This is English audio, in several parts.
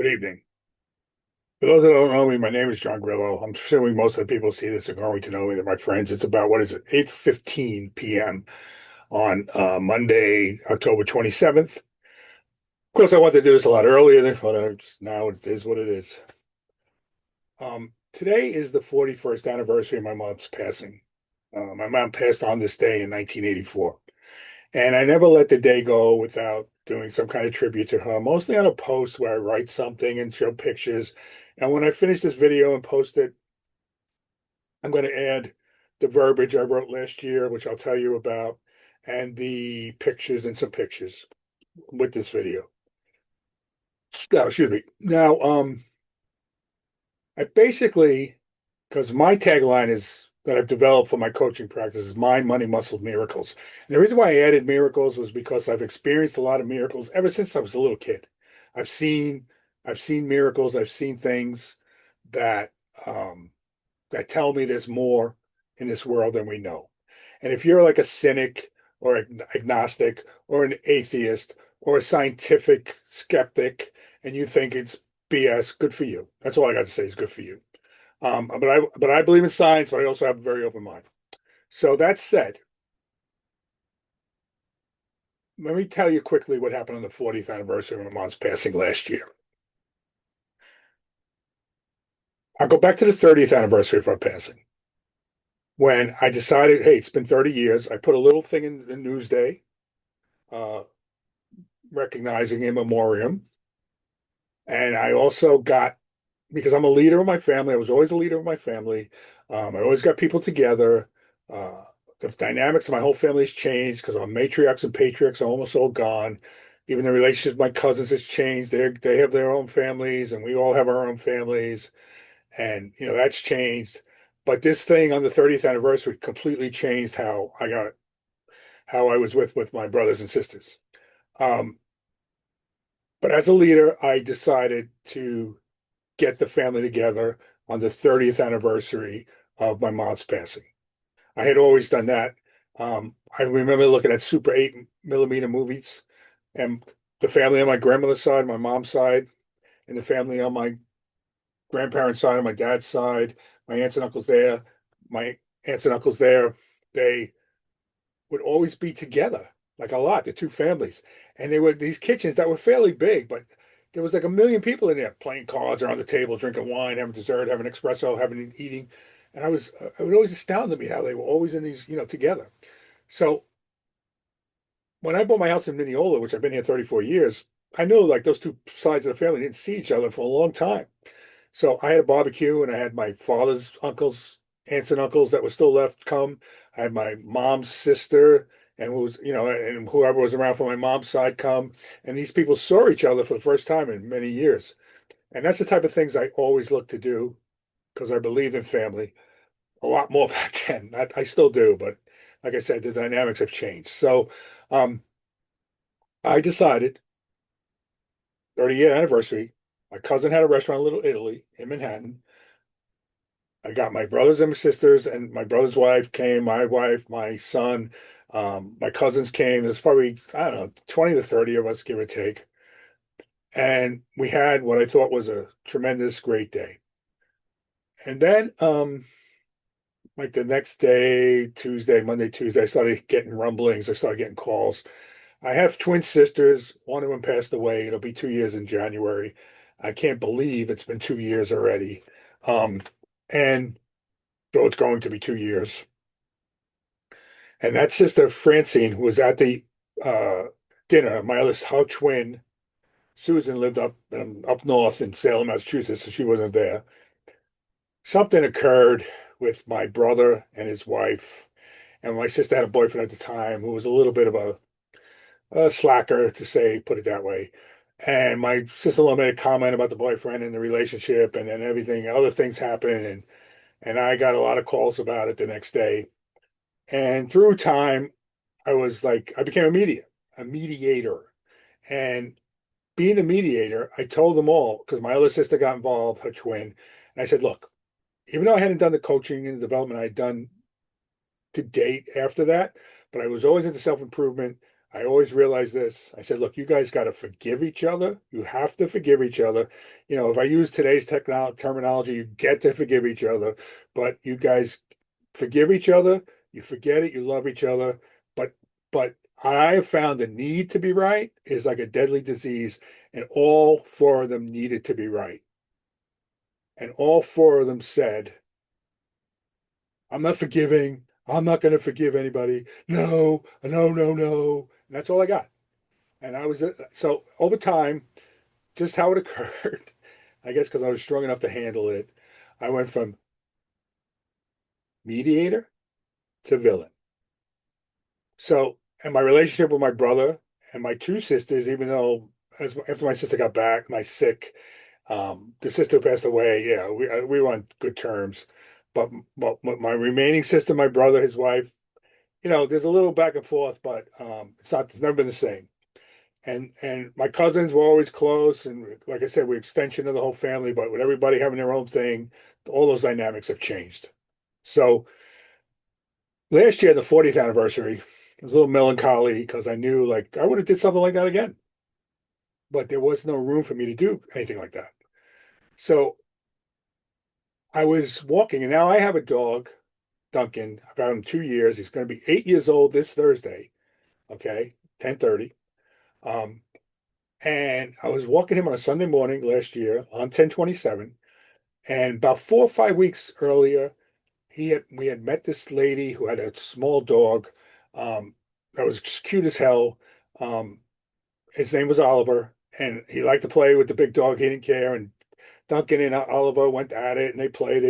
Good evening. For those that don't know me, my name is John Grillo. I'm assuming most of the people who see this are going to know me. They're my friends. It's about, what is it, 8:15 p.m. on Monday, October 27th. Of course, I wanted to do this a lot earlier, but now it is what it is. Today is the 41st anniversary of my mom's passing. My mom passed on this day in 1984. And I never let the day go without doing some kind of tribute to her, mostly on a post where I write something and show pictures. And when I finish this video and post it, I'm going to add the verbiage I wrote last year, which I'll tell you about, and the pictures and some pictures with this video. Now, excuse me. Now, I basically, because my tagline is that I've developed for my coaching practice is mind, money, muscle, miracles. And the reason why I added miracles was because I've experienced a lot of miracles ever since I was a little kid. I've seen, I've seen miracles. I've seen things that um, that tell me there's more in this world than we know. And if you're like a cynic or agnostic or an atheist or a scientific skeptic and you think it's BS, good for you. That's all I got to say is good for you. But I believe in science, but I also have a very open mind. So that said, let me tell you quickly what happened on the 40th anniversary of my mom's passing last year. I'll go back to the 30th anniversary of her passing when I decided, hey, it's been 30 years. I put a little thing in the Newsday, uh, recognizing in memoriam. And I also got, because I'm a leader of my family, I was always a leader of my family. I always got people together. Uh, the dynamics of my whole family has changed because our matriarchs and patriarchs are almost all gone. Even the relationship with my cousins has changed. They have their own families, and we all have our own families, and that's changed. But this thing on the 30th anniversary completely changed how I was with my brothers and sisters. Um, but as a leader, I decided to get the family together on the 30th anniversary of my mom's passing. I had always done that. I remember looking at Super 8 millimeter movies, and the family on my grandmother's side, my mom's side, and the family on my grandparents' side, on my dad's side, my aunts and uncles there, my aunts and uncles there, they would always be together, like a lot, the two families. And they were these kitchens that were fairly big, but there was like a million people in there playing cards around the table, drinking wine, having dessert, having espresso, having eating. And it would always astound me how they were always in these, together. So when I bought my house in Mineola, which I've been here 34 years, I knew like those two sides of the family didn't see each other for a long time. So I had a barbecue and I had my father's uncles, aunts and uncles that were still left come. I had my mom's sister and and whoever was around from my mom's side come. And these people saw each other for the first time in many years. And that's the type of things I always look to do because I believe in family a lot more back then. I still do, but like I said, the dynamics have changed. So um, I decided 30-year anniversary. My cousin had a restaurant, Little Italy, in Manhattan. I got my brothers and my sisters, and my brother's wife came, my wife, my son, my cousins came. There's probably, I don't know, 20 to 30 of us, give or take. And we had what I thought was a tremendous, great day. And then, like the next day, Tuesday, Monday, Tuesday, I started getting rumblings. I started getting calls. I have twin sisters. One of them passed away. It'll be 2 years in January. I can't believe it's been 2 years already. Um, and so it's going to be 2 years. And that sister Francine, who was at the uh, dinner, my other her twin, Susan lived up north in Salem, Massachusetts, so she wasn't there. Something occurred with my brother and his wife, and my sister had a boyfriend at the time who was a little bit of a slacker, to say, put it that way. And my sister-in-law made a comment about the boyfriend and the relationship, and then everything, other things happened, and I got a lot of calls about it the next day. And through time, I became a mediator. And being a mediator, I told them all, because my other sister got involved, her twin. And I said, look, even though I hadn't done the coaching and the development I had done to date after that, but I was always into self-improvement. I always realize this. I said, look, you guys got to forgive each other. You have to forgive each other. If I use today's terminology, you get to forgive each other, but you guys forgive each other. You forget it. You love each other. But, but I have found the need to be right is like a deadly disease, and all four of them needed to be right. And all four of them said, I'm not forgiving. I'm not going to forgive anybody. No, no, no, no. And that's all I got. And I was so over time, just how it occurred, I guess because I was strong enough to handle it, I went from mediator to villain. So, and my relationship with my brother and my two sisters, even though after my sister got back, my sick, the sister who passed away, yeah, we were on good terms. But, but my remaining sister, my brother, his wife, there's a little back and forth, but it's never been the same. And my cousins were always close, and like I said, we're extension of the whole family. But with everybody having their own thing, all those dynamics have changed. So last year, the 40th anniversary, I was a little melancholy because I knew like I would have did something like that again, but there was no room for me to do anything like that. So I was walking, and now I have a dog, Duncan. I've had him 2 years. He's going to be 8 years old this Thursday. Okay, 10:30. Um, and I was walking him on a Sunday morning last year on 10/27. And about 4 or 5 weeks earlier, we had met this lady who had a small dog that was cute as hell. Um, his name was Oliver, and he liked to play with the big dog. He didn't care. And Duncan and Oliver went at it, and they played.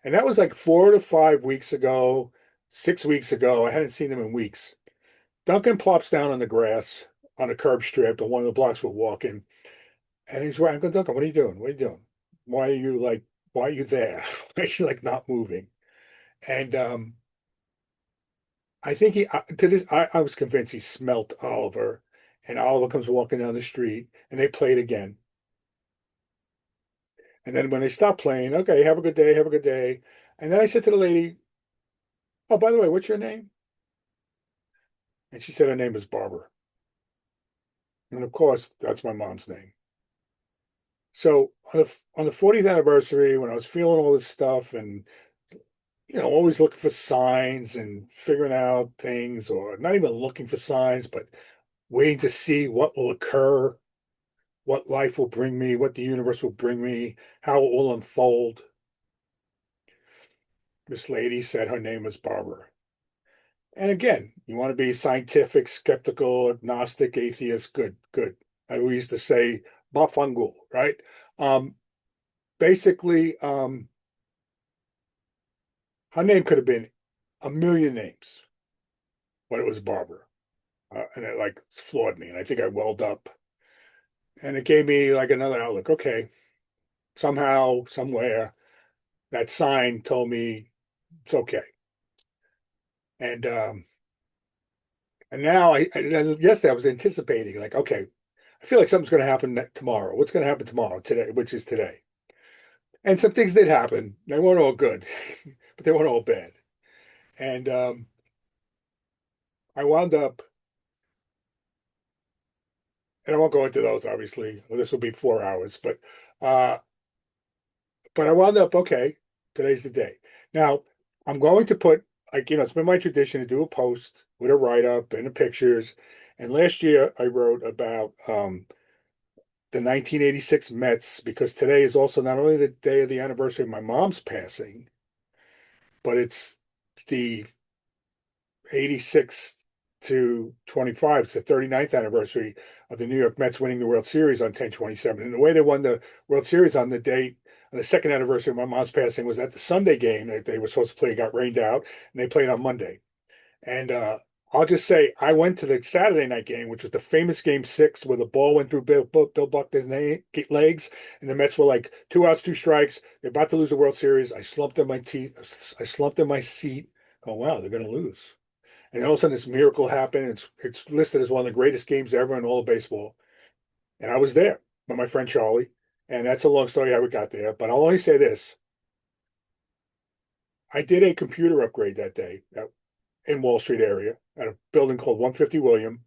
And that was like 4 to 5 weeks ago, 6 weeks ago. I hadn't seen them in weeks. Duncan plops down on the grass on a curb strip on one of the blocks we're walking. And he's right. I go, Duncan, what are you doing? What are you doing? Why are you like, why are you there? Why are you like not moving? And I think I was convinced he smelt Oliver. And Oliver comes walking down the street and they played again. And then when they stopped playing, okay, have a good day, have a good day. And then I said to the lady, oh, by the way, what's your name? And she said her name is Barbara. And of course, that's my mom's name. So on the 40th anniversary, when I was feeling all this stuff and always looking for signs and figuring out things, or not even looking for signs, but waiting to see what will occur, what life will bring me, what the universe will bring me, how it will unfold. This lady said her name was Barbara. And again, you want to be scientific, skeptical, agnostic, atheist, good, good. We used to say Bafangul, right? Um, basically, her name could have been a million names, but it was Barbara. And it like floored me. And I think I welled up. And it gave me like another outlook. Okay, somehow, somewhere, that sign told me it's okay. And now yesterday I was anticipating like, okay, I feel like something's going to happen tomorrow. What's going to happen tomorrow, today, which is today? And some things did happen. They weren't all good, but they weren't all bad. And I wound up, and I won't go into those, obviously. Well, this will be 4 hours, uh, but I wound up, okay, today's the day. Now, I'm going to put, like, it's been my tradition to do a post with a write-up and the pictures. And last year I wrote about the 1986 Mets because today is also not only the day of the anniversary of my mom's passing, but it's the 86 to 25. It's the 39th anniversary of the New York Mets winning the World Series on 10/27. And the way they won the World Series on the second anniversary of my mom's passing was that the Sunday game that they were supposed to play got rained out, and they played on Monday. And I'll just say I went to the Saturday night game, which was the famous Game 6, where the ball went through Bill Buckner's legs, and the Mets were like 2 outs, 2 strikes. They're about to lose the World Series. I slumped in my teeth. I slumped in my seat. Oh wow, they're going to lose. And then all of a sudden, this miracle happened. It's listed as one of the greatest games ever in all of baseball. And I was there with my friend Charlie. And that's a long story how we got there. But I'll only say this. I did a computer upgrade that day. in Wall Street area at a building called 150 William,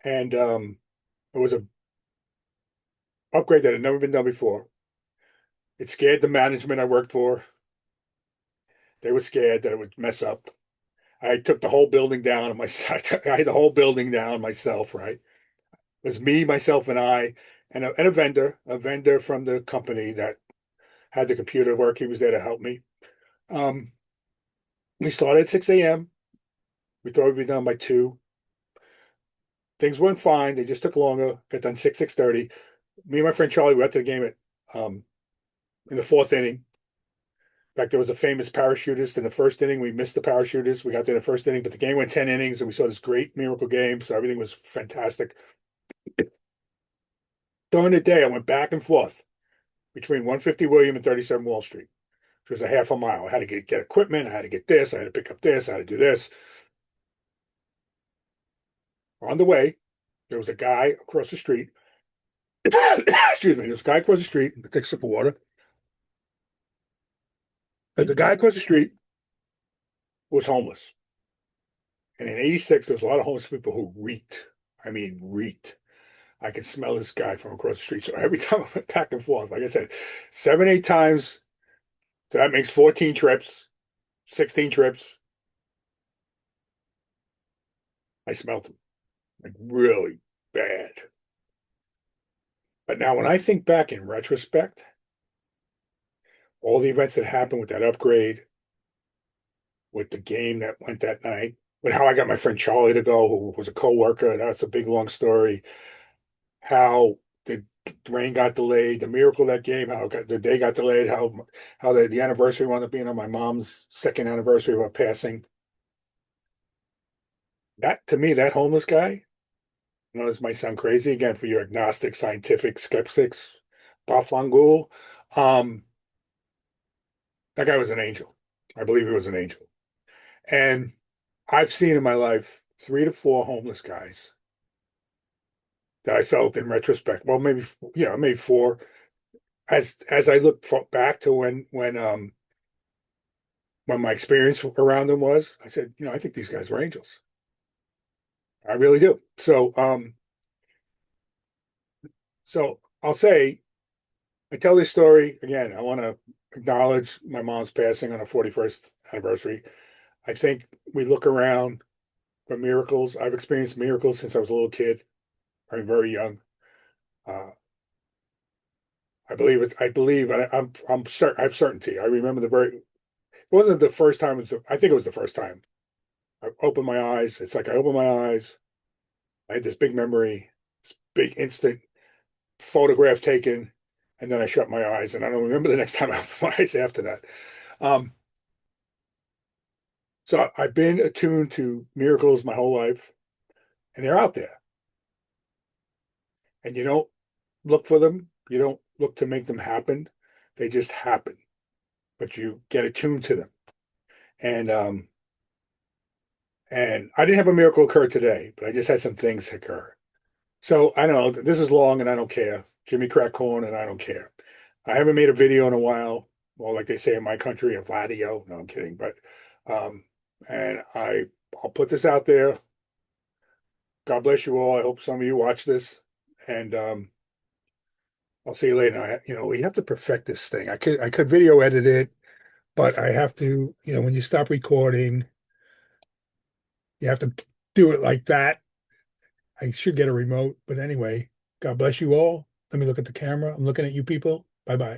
and it was a upgrade that had never been done before. It scared the management I worked for. They were scared that it would mess up. I took the whole building down on my side. I had the whole building down myself, right? It was me, myself, and I, and a vendor from the company that had the computer work. He was there to help me. Um, we started at 6 a.m. We thought we'd be done by 2. Things went fine. They just took longer. Got done 6:30. Me and my friend Charlie went to the game at in the fourth inning. In fact, there was a famous parachutist in the first inning. We missed the parachutist. We got there in the first inning, but the game went 10 innings, and we saw this great miracle game. So everything was fantastic. During the day, I went back and forth between 150 William and 37 Wall Street, which was a half a mile. I had to get equipment. I had to get this. I had to pick up this. I had to do this. On the way, there was a guy across the street. Excuse me. There was a guy across the street. I take a sip of water. And the guy across the street was homeless. And in 86, there was a lot of homeless people who reeked. I mean, reeked. I could smell this guy from across the street. So every time I went back and forth, like I said, 7, 8 times. So that makes 14 trips, 16 trips. I smelled him like really bad. But now when I think back in retrospect, all the events that happened with that upgrade, with the game that went that night, with how I got my friend Charlie to go, who was a coworker, that's a big long story. How the rain got delayed, the miracle that game, the day got delayed, how the anniversary wound up being on my mom's second anniversary of her passing. That to me, that homeless guy, I know this might sound crazy again for your agnostic scientific skeptics, Bafangul. Um, that guy was an angel. I believe he was an angel. And I've seen in my life 3 to 4 homeless guys that I felt in retrospect. Well, maybe maybe 4. As I look back to when my experience around them was, I said, I think these guys were angels. I really do. So I'll say I tell this story again. I want to acknowledge my mom's passing on her 41st anniversary. I think we look around for miracles. I've experienced miracles since I was a little kid. I'm very young. Uh, I believe it's. I believe. I'm certain. I have certainty. I remember the very. It wasn't the first time. I think it was the first time. I opened my eyes. It's like I opened my eyes. I had this big memory, this big instant photograph taken, and then I shut my eyes, and I don't remember the next time I opened my eyes after that. Um, so I've been attuned to miracles my whole life, and they're out there. And you don't look for them. You don't look to make them happen. They just happen, but you get attuned to them. And and I didn't have a miracle occur today, but I just had some things occur. So I don't know. This is long, and I don't care. Jimmy crack corn, and I don't care. I haven't made a video in a while. Well, like they say in my country, a Vladio. No, I'm kidding. But um, and I'll put this out there. God bless you all. I hope some of you watch this, and I'll see you later. We have to perfect this thing. I could video edit it, but I have to. When you stop recording, you have to do it like that. I should get a remote, but anyway, God bless you all. Let me look at the camera. I'm looking at you people. Bye bye.